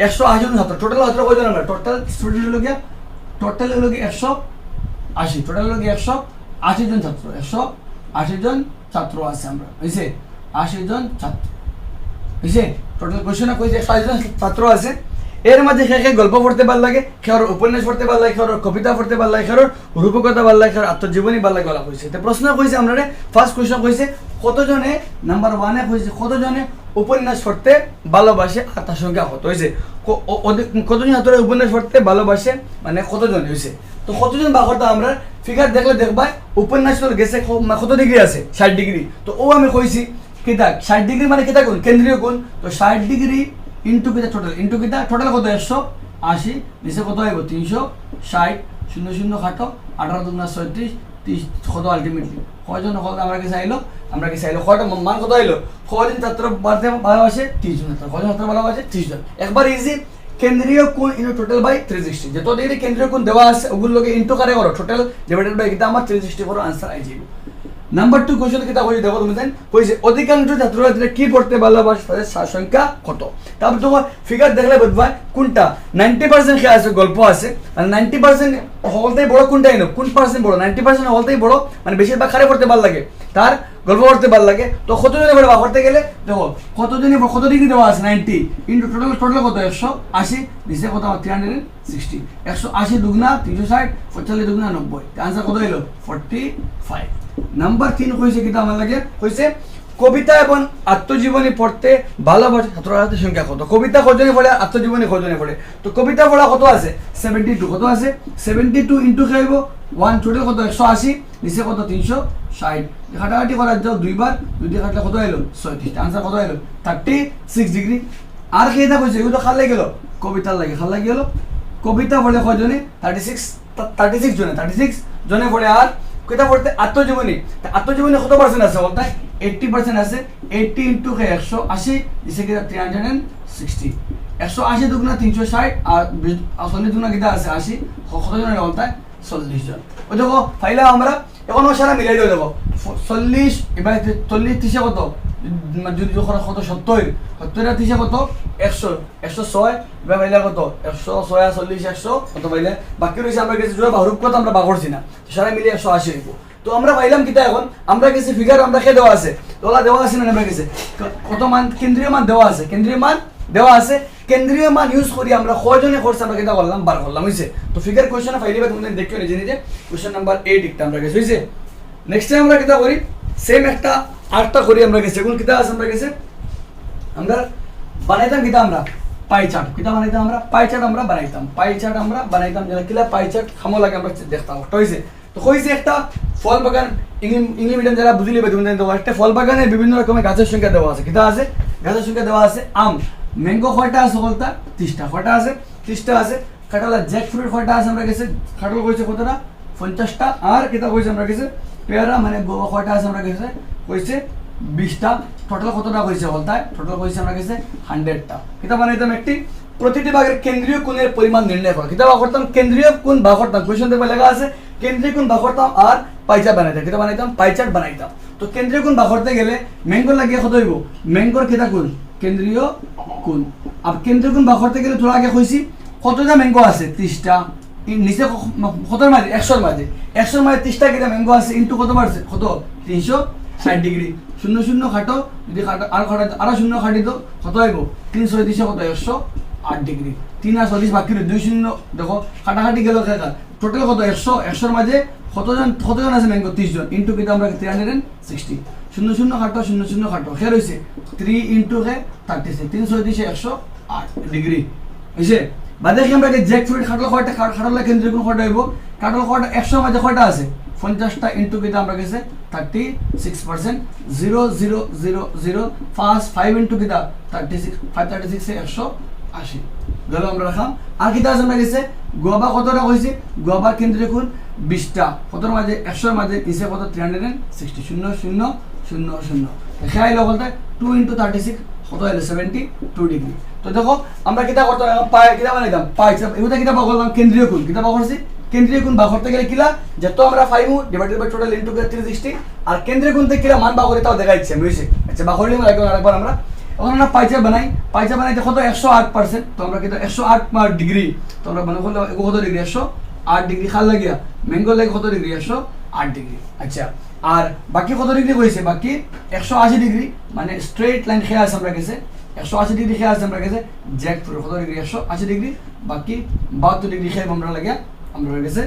180 জন ছাত্র, টোটাল ছাত্র কয়জন আমরা টোটাল স্টুডেন্ট হলো গিয়া টোটাল হলো গিয়া 180, টোটাল হলো গিয়া 180 জন ছাত্র, 180 জন ছাত্র আছে আমরা হইছে 80 জন ছাত্র হইছে টোটাল কোয়েশ্চনে কইছে 180 জন ছাত্র আছে। এর মধ্যে কে গল্প পড়তে ভালো লাগে, কেউ উপন্যাস পড়তে ভালো লাগে, কেউ কবিতা পড়তে ভালো লাগে, কেউ রূপকথা ভালো লাগে, কেউ আত্মজীবনী ভালো লাগে বলা কইছে। তো প্রশ্ন কইছে আমরা ফার্স্ট কোয়েশ্চন কইছে কতজনে নাম্বার 1 এ কইছে কতজনে উপন্যাস পড়তে ভালোবাসে আর তার সংখ্যা কত হইছে, কতজন ছাত্র উপন্যাস পড়তে ভালোবাসে মানে কতজন হইছে। তো কতজন বাকরটা আমরা ফিগার দেখলে দেখবা উপন্যাস গেছে কত ডিগ্রি আছে 60 ডিগ্রি। তো ও আমি কইছি কিতা 60 ডিগ্রি মানে কিতা কোণ কেন্দ্রীয় কোণ, তো 60 ডিগ্রি ইন্টু কিতা টোটাল, ইন্টু কিতা টোটাল কত 180 নিচে কত আইব 360 00 খাটো 18 দুগুণা 36 30 কত আলটিমেটলি কয়জন হল আমরা কাছে আইলো, আমরা কাছে আইলো কয়টা মান কত আইলো, কয়জন ছাত্র পড়তে ভালোবাসে 30 জন ছাত্র, কয়জন ছাত্র ভালোবাসে 30 জন। একবার ইজি কেন্দ্রীয় কোণ ইনটু টোটাল বাই 360, যত ডিগ্রি কেন্দ্রীয় কোণ দেওয়া আছে ওগুলো লগে ইনটু করে করো টোটাল ডিভাইডেড বাই কিতা আমার 360 করো आंसर আই যাবে। নাম্বার 2 কোশ্চেন কিতা কইছে দেখো তুমি দেন কইছে অধিকাংশ ছাত্রছাত্রীরা কি পড়তে ভালোবাসে তাদের সংখ্যা কত। তারপর তোমার ফিগার দেখলে বুঝবা কোনটা 90% কে আছে গল্প আছে আর 90% হলতেই বড় কোনটা এনো কোন পার্সেন্ট বড় 90% হলতেই বড় মানে বেশিরভাগ কারে পড়তে ভালো লাগে তার গল্প পড়তে ভালো লাগে। তো কতজনে পড়বা করতে গেলে দেখো কতজনে কত ডিগ্রি দেওয়া আছে 90 ইনটু টোটাল টোটাল কত 180 নিচে কত 360 180 দুগুণা 360 45 দুগুণা 90 आंसर কত হলো 45। নাম্বার 3 কইছে কিটা আমার লাগে কইছে কবিতা এবং আত্মজীবনী পড়তে ভালোবাসে ছাত্রছাত্রীর সংখ্যা কত। কবিতা কতজনে পড়ে আত্মজীবনী কতজনে পড়ে, তো কবিতা পড়া কত আছে 72, কত আছে 72 ইনটু খাইব 1 টোটাল কত 180 নিচে কত 360 কাটাকাটি করার যাও দুইবার দুই দিয়ে কাটলে কত হলো 36, आंसर কত হলো 36 ডিগ্রি। আর কি এটা কইছে এগুলো খাল লাগে গেল কবিতার লাগে খাল লাগে গেল কবিতা পড়ে কয়জনে 36 জনে 36 জনে পড়ে। আর কবিতা পড়তে আত্মজীবনী, আত্মজীবনী কত পার্সেন্ট আছে বলতে 80% আছে 80 ইনটু 180 দিছে কি 360 180 দুগুণা 360 আর 40 দুগুণা কিটা আছে 80 কত জনের বলতে 40 জন। ওই দেখো ফাইলা আমরা এখন সারা মিলাই দিও দেখো 40 এবার 40 30 কত যদি যখন কত 70 70 30 কত 100 106 এবার ফাইলা কত 106 40 100 কত ফাইলা বাকি রইছে আমরা কাছে জোড়া বাহুরূপ কত আমরা বাগর না সারা মিলে 180 হইব। তো আমরা পাইলাম কিটা এখন আমরা কাছে ফিগার আমরা কে দেওয়া আছে তোলা দেওয়া আছে না আমরা কাছে কত মান কেন্দ্রীয় মান দেওয়া আছে, কেন্দ্রীয় মান দেওয়া আছে, কেন্দ্রীয় মান ইউজ করি আমরা কয়জনে করছে আমরা কিটা করলাম বার করলাম হইছে। তো ফিগার কোশ্চেন ফাইলিবা তুমি দেখিও নিজে নিজে কোশ্চেন নাম্বার 8 একটা আমরা কাছে হইছে। নেক্সট টাইম আমরা কিটা করি সেম একটা আরেকটা করি আমরা কাছে কোন কিটা আছে আমরা কাছে আমরা বানাইতাম কিটা আমরা পাই চার্ট কিটা বানাইতাম আমরা পাই চার্ট আমরা বানাইতাম যেটা কিলা পাই চার্ট খামো লাগে আমরা দেখতাম ওটা হইছে। তো কইছে একটা ফল বাগান ইংলিশ মিডিয়াম যারা বুঝলি তুমি তো একটা ফল বাগানের বিভিন্ন রকমের গাছের সংখ্যা দেওয়া আছে কিটা আছে গাছের সংখ্যা দেওয়া আছে আম ম্যাঙ্গো কয়টা আছে বলতা 30টা কয়টা আছে 30টা আছে। কাঁঠাল জ্যাক ফ্রুট কয়টা আছে আমরা কাছে কাঁঠাল কইছে কতটা 50টা। আর কিটা কইছে আমরা কাছে পেয়ারা মানে গোয়া কয়টা আছে আমরা কাছে কইছে 20টা। টোটাল কতটা কইছে বলতা টোটাল কইছে আমরা কাছে 100টা। কিটা বানাইতাম একটি প্রতিটি ভাগের কেন্দ্রীয় কোণের পরিমাণ নির্ণয় করা কিটা করতাম কেন্দ্রীয় কোণ ভাগ করতাম কোশ্চেন দেখে লেখা আছে কেন্দ্রীয় কোণ ভাগ করতাম আর পাই চার্ট বানাইতাম কিটা বানাইতাম পাই চার্ট বানাইতাম। তো কেন্দ্রীয় কোণ ভাগ করতে গেলে ম্যাঙ্গোর লাগিয়ে কত হইব ম্যাঙ্গোর কিটা কোণ কেন্দ্রীয় কোণ। আর কেন্দ্রীয় কোণ ভাগ করতে গেলে তোরা আগে কইছি কতটা ম্যাঙ্গো আছে 30টা নিচে কতর মাঝে 100 মাঝে 30টা কিটা ম্যাঙ্গো আছে ইনটু কত পারছে কত 360 ডিগ্রি 00 খাটো যদি খাটো আর খাটো আরো 0 খাটি তো কত হইব 330 কত 108 ডিগ্রি 3 আর 40 বাকি 20 দেখো কাটাকাটি গেল কাকা টোটাল কত 100 মাঝে কতজন আছে ম্যাঙ্গো 30 জন ইনটু কিটা আমরা 360 00 খাটো 00 খাটো খেয়াল হইছে 3 ইনটু 36 330 108 ডিগ্রি হইছে। বাদে কি আমরা জ্যাক ফ্রুট খাটল কয়টা খাটল কেন্দ্রীয় কোণ কয়টা হইব কাটল কয়টা 100 মাঝে কয়টা আছে 50টা ইনটু কিটা আমরা কাছে 36% 0000 ফার্স্ট 5 ইনটু কিটা 36 536 এ 180 গেল আমরা রাখলাম। আর কিটা আছে আমরা কাছে গোয়াবা কতটা কইছে গোয়াবার কেন্দ্রীয় কোণ 20টা কতর মাঝে 100 মাঝে নিচে কত 360 0000 দেখাইলো বলতে 2 ইনটু 36 কত হলো 72 ডিগ্রি। তো দেখো আমরা কিটা করতাম পাই কিটা বানাইতাম পাই এগুলা কিটা করলাম কেন্দ্রীয় কোণ কিটা করছি কেন্দ্রীয় গুণ বাঘ করতে গেলে কিলা যত আমরা পাইমু ডিভাইডেড বাই টোটাল ইনটু 360 আর কেন্দ্রীয় গুণ থেকে কিলা মান বাঘ করে তাও দেখাইছে আমি হইছে আচ্ছা বাঘ করলে আরেকবার আমরা এখন আমরা পাইচার বানাই দেখো তো 108%, তো আমরা কিন্তু 108 ডিগ্রি, তো আমরা মনে করলে কত ডিগ্রি 108 ডিগ্রি খাল লাগিয়া ম্যাঙ্গো লাগে কত ডিগ্রি 108 ডিগ্রি। আচ্ছা আর বাকি কত ডিগ্রি হয়েছে, বাকি 180 ডিগ্রি, মানে স্ট্রেট লাইন খেয়ে আছে আমরা কাছে 180 ডিগ্রি খেয়ে আছে আমরা কাছে জ্যাক পুরো কত ডিগ্রি 180 ডিগ্রি, বাকি 72 ডিগ্রি খেয়ে আমরা লাগিয়া আমরা কাছে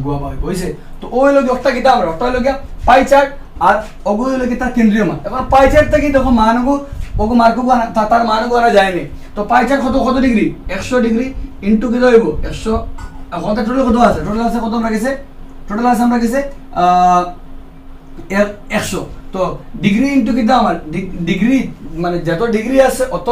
গোয়া বাই হয়েছে। তো ওই লোক একটা কিতা আমরা একটা হলো গিয়া পাই চার্ট আর ওগু হলো কি তার কেন্দ্রীয় মান। এখন পাই চার্ট থেকে দেখো মানগু ওগু মার্কু তার মানগু আনা যায়নি, তো পাই চার্ট কত ডিগ্রি 100 ডিগ্রি ইনটু কত হইব 100, এখন টোটাল কত আছে কত আমরা কাছে টোটাল আছে আমরা কাছে 100, তো ডিগ্রি ইনটু কিতা আমার ডিগ্রি মানে যত ডিগ্রি আছে অত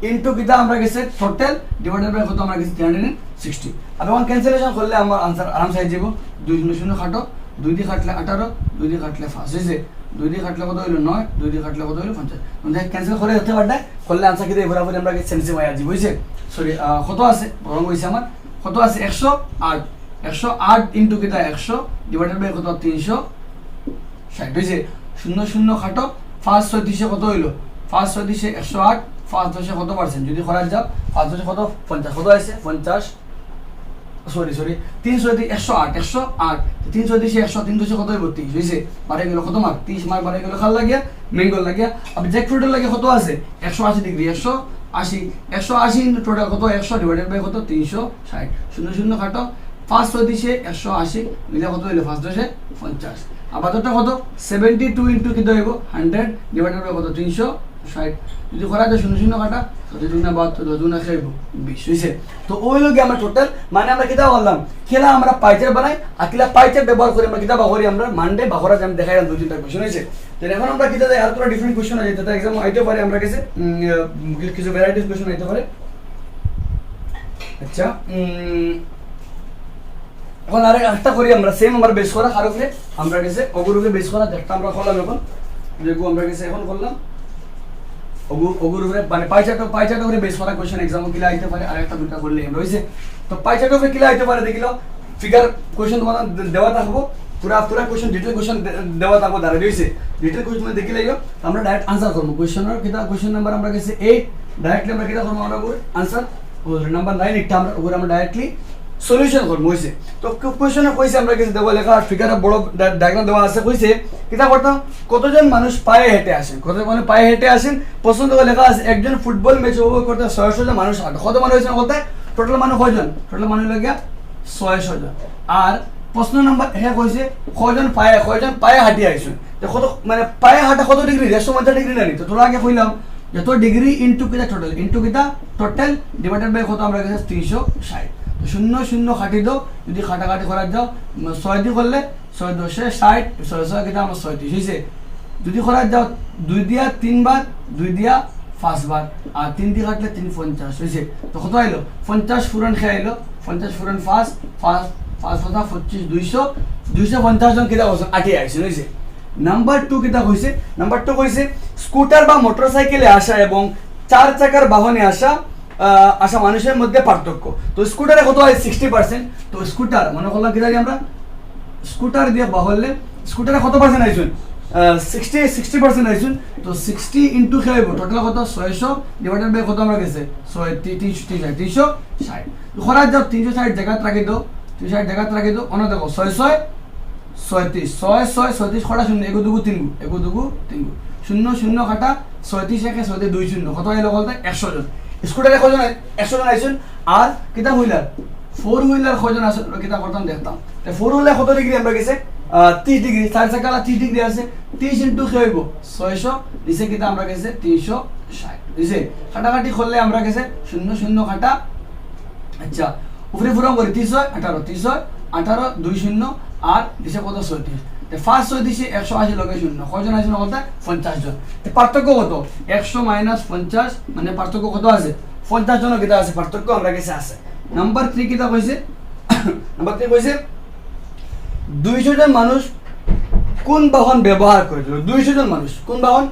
ইনটু কিতা আমরা কাছে টোটাল ডিভাইডেড বাই কত আমরা কাছে 360। আর এখন ক্যান্সেলেশন করলে আমার আনসার আরামসে হয়ে যাব 2 0 খাটো 2 দিয়ে কাটলে 18 2 দিয়ে কাটলে 5 হইছে 2 দিয়ে কাটলে কত হইলো 9 2 দিয়ে কাটলে কত হইলো 50, মানে ক্যান্সেল করে হতে পারটা করলে আনসার কি বরাবর আমরা সেন্সিটিভ হয়ে যাবে হইছে। সরি কত আছে বরং হইছে আমার কত আছে 108 ইনটু কিতা 100 ডিভাইডেড বাই কত 360 হইছে 0 0 খাটো 5 36 কত হইলো 5 36 108 5 10 কত পার্সেন্ট যদি করা যাও 5 10 কত 50 কত আছে 50 সরি 300 108 300 100 300 কত হইব 30 হইছে বারে গেল কত মার্ক 30 মার্ক বারে গেল খাল লাগিয়া ম্যাঙ্গো লাগিয়া। अब জ্যাকফ্রুটের লাগে কত আছে 180 ডিগ্রি 180 ইনটু টোটাল কত 100 ডিভাইডেড বাই কত 360 0 0 কাটো 5 36 180 মিলে কত হইলো 5 10 50, আবার এটা কত 72 ইনটু কত হইব 100 ডিভাইডেড বাই কত 360 যদি করা যায় 0 0 কাটা কত দুনা 72 দুনা খাইব 20 হইছে। তো ওই লগে আমরা টোটাল মানে আমরা কিতা বললাম খেলা আমরা পাইচার বানাই আর কিলা পাইচার ব্যবহার করে আমরা কিতা বাহরি আমরা মানডে বাহরা আমি দেখাইলাম দুই তিনটা কোশ্চেন হইছে। তো এখন আমরা কিতা দেই আর পুরো ডিফারেন্ট কোশ্চেন আছে যেটা एग्जाम আইতে পারে আমরা কাছে কিছু ভ্যারাইটিস কোশ্চেন আইতে পারে। আচ্ছা এখন আরে একটা করি আমরা সেম আমরা বেস করা আর উপরে আমরা কাছে অগুরুকে বেস করা যেটা আমরা করলাম এখন দেখো আমরা কাছে এখন করলাম ওগুর উপরে মানে পাইচার্ট উপরে বেস করা কোশ্চেন एग्जाम কিলা আইতে পারে আর একটা দুটো করলে আমরা হইছে। তো পাইচার্ট উপরে কিলা আইতে পারে দেখিলো ফিগার কোশ্চেন তোমার দেওয়া থাকবো পুরা কোশ্চেন ডিটেইল কোশ্চেন দেওয়া থাকবো দাঁড়া রইছে ডিটেইল কোশ্চেন দেখিলে আমরা ডাইরেক্ট আনসার করব কোশ্চেনের কিতা কোশ্চেন নাম্বার আমরা কাছে 8 ডাইরেক্টলি আমরা কিতা করব আমরা আনসার ও নাম্বার 9 এটা আমরা ওগুলো আমরা ডাইরেক্টলি সলিউশন করব হইছে। তো কোশ্চেনে কইছে আমরা কাছে দেওয়া লেখা ফিগারে বড় ডায়াগ্রাম দেওয়া আছে কইছে কিতা করতাম কতজন মানুষ পায়ে হেঁটে আসেন কতজন মানুষ পায়ে হেঁটে আসেন পছন্দ করে লেখা আছে একজন ফুটবল ম্যাচ উপভোগ করতে 600 জন মানুষ কত মানুষ হয়েছে বলতে টোটাল মানুষ কয়জন টোটাল মানুষ লাগিয়া 600 জন। আর প্রশ্ন নাম্বার হ্যাঁ কইছে কয়জন পায়ে হাঁটি আইছেন কত মানে পায়ে হাঁটা কত ডিগ্রি 150 ডিগ্রি না তো তোরা আগে কইলাম যত ডিগ্রি ইনটু কিতা টোটাল ডিভাইডেড বাই কত আমরা কাছে 360 তো 0 0 কাটি দাও যদি কাটাকাটি করা যাও 6 দিয়ে করলে 6 10 60 6 কিতা আমরা 36 হইছে যদি করা যাও 2 দিয়া 3 বার 2 দিয়া 5 বার আর 3 দিয়ে কাটলে 3 50 হইছে। তো কত আইলো 50 ফুরন খেয়ে আইলো 50 ফুরন 5 25 250 জন কিতা হইছে 80 আইছে হইছে। নাম্বার 2 কিতা হইছে নাম্বার 2 কইছে স্কুটার বা মোটরসাইকেলে আসা এবং 4 চাকার বাহনে আসা মানুষের মধ্যে পার্থক্য। তো স্কুটারে কত হয় 60%, তো স্কুটার মনে করলাম কিতা আমরা স্কুটার দিয়ে বাহলে স্কুটারে কত পার্সেন্ট আইছুন 60% আইছুন। তো 60 ইনটু খাইব টোটাল কত 600 ডিভাইডেড বাই কত আমরা গেছে 360 খরা যাও 360 জায়গা রাখি দাও 360 জায়গা রাখি দাও অন্য দেখো 6 খরা শূন্য এগো দুগু তিনগু 0 0 কাটা 36 একে 2 0 কত আইলো বলতে 100 জন স্কুটারে কয়জন 100 জন আইছুন। আর কিতা হুইলার 4 হুইলার কয়জন আছে কিতা করতাম দেখতাম 4 হুইলার কত ডিগ্রি আমরা গেছে 30 ডিগ্রি 4 চাকা 30 ডিগ্রি আছে 30 ইনটু কি হইব 600 দিছে কিতা আমরা গেছে 360 দিছে কাটাকাটি করলে আমরা গেছে 0 0 কাটা আচ্ছা উপরে পুরো করে 318 2 0 আর দিছে কত 36 ফার্স্ট 36 180 লগে 0 কয়জন আছে বলতে 50 জন। পার্থক্য কত 100 মাইনাস 50 মানে পার্থক্য কত আছে 50 জন কিতা আছে পার্থক্য আমরা কাছে আছে। নাম্বার 3 কিতা কইছে নাম্বার 3 কইছে 200 জন মানুষ কোন বাহন ব্যবহার করেছিল 200 জন মানুষ কোন বাহন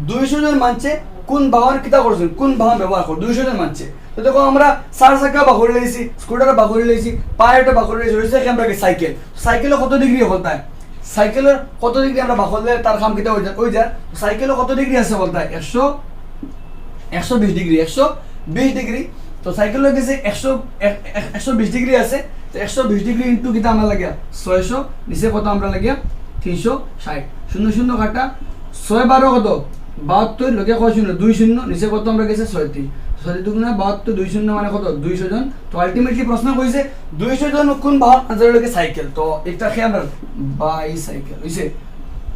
200 জন মানছে কোন বাহন কিতা করছেন কোন বাহন ব্যবহার করে 200 জন মানছে। তো দেখো আমরা 4 চাকা বাকরি লইছি, স্কুটার বাকরি লইছি, পায়েটা বাকরি লইছি, হইছে কি আমরা সাইকেল। সাইকেলে কত ডিগ্রি হলতায়, সাইকেলের কত ডিগ্রি আমরা বাকরলে তার কাম কিটা ওই যায়। সাইকেলে কত ডিগ্রি আছে বলতায় 120 ডিগ্রি, 120 ডিগ্রি। তো সাইকেলের গেছে 120 ডিগ্রি আছে। তো 120 ডিগ্রি ইন্টু কিটা আমরা লাগিয়া 600, নিচে কত আমরা লাগিয়া 360, 0 কাটা 6 12 কত 72, লগে কয় 0 2 0, নিচে কত আমরা গেছে 36, 72 2 0 মানে কত 200 জন। তো আলটিমেটলি প্রশ্ন কইছে 200 জন কোন বাহন আনসার লগে সাইকেল। তো এটা কি আমরা বাইসাইকেল হইছে।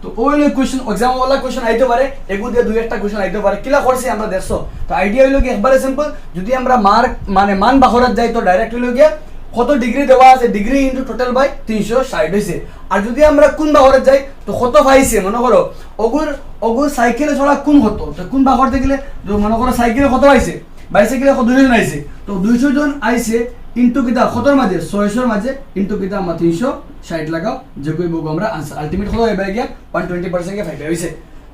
তো ওই কোশ্চেন এক্সাম ওয়ালা কোশ্চেন আইতে পারে, এগু দিয়ে দুই একটা কোশ্চেন আইতে পারে, কিলা করছি আমরা দেখছো। তো আইডিয়া হইলো কি একবারে সিম্পল, যদি আমরা মার্ক মানে মান বাহরাত যাই তো ডাইরেক্ট হইলো গিয়া কত ডিগ্রি দেওয়া আছে, ডিগ্রি ইন্টু টোটাল বাই 360 হয়েছে। আর যদি আমরা কোন বাহরে যাই তো কত পাইছে, মনে করো অগুর সাইকেলে ছড়া কোন হতো, তো কোন বাহরতে গেলে মনে করো সাইকেলে কত আইছে, বাইসাইকেলে কত 200 জন আইছে। তো 200 জন আইছে ইন্টু কিতা কতর মাঝে 600 মাঝে ইন্টু কিতা আমরা 360 লাগাও, যে কই বলবো আমরা আনসার। আলটিমেট কত হইবে গিয়া 120% কে ফাইবে হইছে।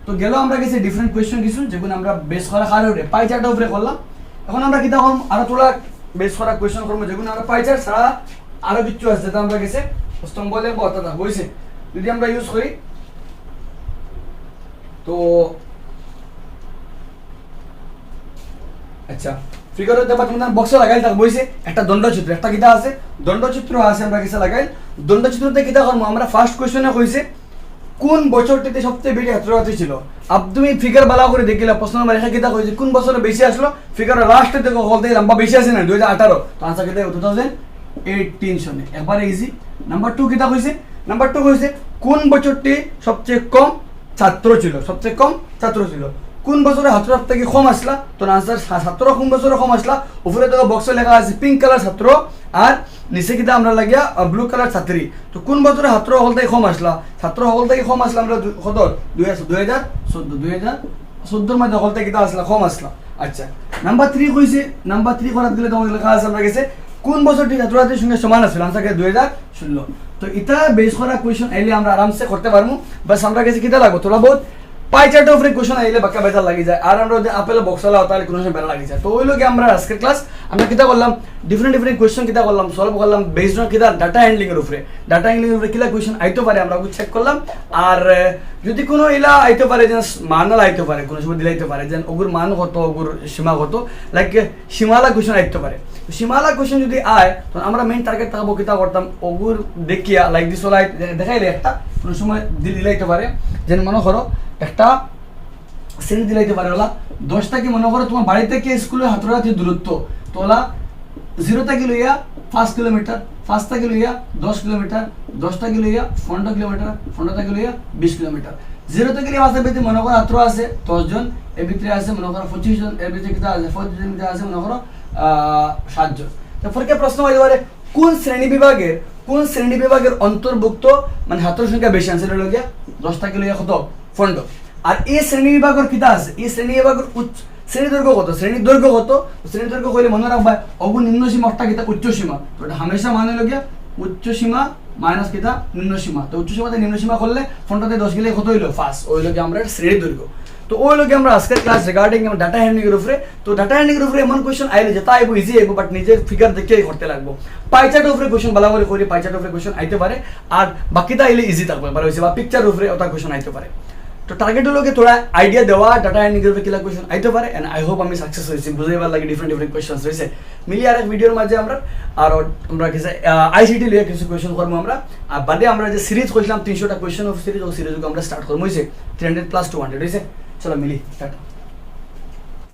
তো গেল আমরা গেছে ডিফারেন্ট কোশ্চেন কিছু যেগুলো আমরা বেস করা কারণে পাই চার্টের উপরে করলাম। এখন আমরা কিতা করব আরো তোলা বেস করা কোশ্চেন করব যেগুলো আমরা পাই চার্ট ছাড়া আরো কিছু আছে, যেটা আমরা গেছে স্তম্ভ লিখব অর্থাৎ হইছে যদি আমরা ইউজ করি। তো আচ্ছা ফিগারে দেবা তোমরা বক্সে লাগাই থাকবো হইছে একটা দণ্ডচিত্র, একটা কিটা আছে দণ্ডচিত্র আছে, আমরা কিসে লাগাই দণ্ডচিত্রতে কিটা করব আমরা ফার্স্ট কোশ্চেনে কইছে কোন বছরটিতে সবচেয়ে বেশি ছাত্রছাত্রী ছিল। তুমি ফিগার বালা করে দেখিলা প্রশ্ন নাম্বার রেখা কিটা কইছে কোন বছরে বেশি আসলো, ফিগার লাস্টে দেখো বলতে লম্বা বেশি আছে না 2018, তো আনসার কিটা 2018 সনে একবারে ইজি। নাম্বার 2 কিটা কইছে, নাম্বার 2 কইছে কোন বছরটি সবচেয়ে কম ছাত্র ছিল, সবচেয়ে কম ছাত্র ছিল, কোন বছরে ছাত্র থেকে কম আসলা। তো আনসার ছাত্র কোন বছরে কম আসলা, উপরে দেখো বক্সে লেখা আছে পিঙ্ক কালার ছাত্র আর নিচে কিটা আমরা লাগিয়া ব্লু কালার ছাত্রী। তো কোন বছরে ছাত্র হল থেকে কম আসলা, ছাত্র হল থেকে কম আসলা আমরা কত 2014 মধ্যে হল থেকে কিটা আসলা কম আসলা। আচ্ছা নাম্বার 3 কইছে, নাম্বার 3 করাত গেলে তোমাকে লেখা আছে আমরা গেছে কোন বছরটি ছাত্রছাত্রীর সঙ্গে সমান আছিল, আনসার 2016। তো এটা বেস করা কোয়েশ্চন আইলে আমরা আরামসে করতে পারবো। বাস আমরা গেছে কিটা লাগবো তোরা বহুত পাই চার্টের উপরে কোশ্চেন আইলে বাক্কা বেজার লাগি যায়, আর আমরা যদি আপেল বক্সলা তাহলে কোনো সময় বেলা লাগি যায়। তো ওই লোকে আমরা আজকের ক্লাস আমরা কিতা করলাম ডিফারেন্ট কোশ্চেন কিতা করলাম সলভ করলাম বেসড অন কিতা ডাটা হ্যান্ডলিং এর উপরে, ডাটা হ্যান্ডলিং এর উপরে কিলা কোশ্চেন আইতে পারে আমরা চেক করলাম। আর যদি কোনো ইলা আইতে পারে যে মানাল আইতে পারে, কোনো সময় দিলাইতে পারে যে ওগুর মান কত ওগুর সীমা কত, লাইক সীমালা কোশ্চেন আইতে পারে। সীমালা কোশ্চেন যদি আয় তো আমরা মেইন টার্গেট থাকবো কিতা করতাম ওগুর দেখিয়া লাইক দিস ওলাই দেখাইলে একটা কোনো সময় দিলাইতে পারে, যেন মনে করো একটা শ্রেণী দিলাইতে পারে ওলা 10 থেকে মনে করো তোমার বাড়ি থেকে স্কুলের হাতড়াতে দূরত্ব, তো ওলা 0 থেকে লইয়া 5 কিলোমিটার, 5 থেকে লইয়া 10 কিলোমিটার, 10 থেকে লইয়া 15 কিলোমিটার, 15 থেকে লইয়া 20 কিলোমিটার। 0 থেকে লইয়া আছে ভিতরে মনে করো হাতড়া আছে 10 জন, এর ভিতরে আছে মনে করো 25 জন, এর ভিতরে কিটা আছে 25 জন, আছে মনে করো 7 জন। তারপর কি প্রশ্ন হইতে পারে কোন শ্রেণী বিভাগের অন্তর্ভুক্ত মানে ছাত্র সংখ্যা বেশি, আনসার হলো গিয়া 10 থেকে লইয়া কত 15। আর এই শ্রেণী বিভাগের কিতা আছে, এই শ্রেণী বিভাগের শ্রেণী দৈর্ঘ্য কত, শ্রেণী দৈর্ঘ্য কত, শ্রেণী দৈর্ঘ্য কইলে মনে রাখবা অগু নিম্ন সীমা অর্থাৎ কিতা উচ্চ সীমা। তো এটা হামেশা মানে হলো গিয়া উচ্চ সীমা মাইনাস কিতা নিম্ন সীমা। তো উচ্চ সীমাতে নিম্ন সীমা করলে ফোনটাতে 10 গেলে কত হইলো 5, ওই লোকে আমরা শ্রেণী দৈর্ঘ্য। তো ওই লোকে আমরা আজকের ক্লাস রিগার্ডিং ডাটা হ্যান্ডলিং এর উপরে। তো ডাটা হ্যান্ডলিং এর উপরে এমন কোশ্চেন আইলে যেটা আইবো ইজি আইবো, বাট নিজের ফিগার দেখে করতে লাগবো। পাই চার্টের উপরে কোশ্চেন ভালো করে করি, পাই চার্টের উপরে কোশ্চেন আইতে পারে, আর বাকিটা আইলে ইজি থাকবে পারে হইছে, বা পিকচারের উপরে ওটা কোশ্চেন আইতে পারে। তো টার্গেট হলো তোরা আইডিয়া দেওয়া ডাটা হ্যান্ডলিং এর উপরে কিলা কোশ্চেন আইতে পারে, এন্ড আই হোপ আমি সাকসেস হয়েছি, বুঝাইবার লাগে ডিফারেন্ট কোশ্চেন রয়েছে। মিলি আর এক ভিডিওর মাঝে আমরা কিছু আইসিটি লিয়ে কিছু কোশ্চেন করবো আমরা, আর বাদে আমরা যে সিরিজ করছিলাম 300টা কোশ্চেন অফ সিরিজ, ও সিরিজকে আমরা স্টার্ট করবো হয়েছে 300 + 200 হয়েছে। চলো মিলি টাটা।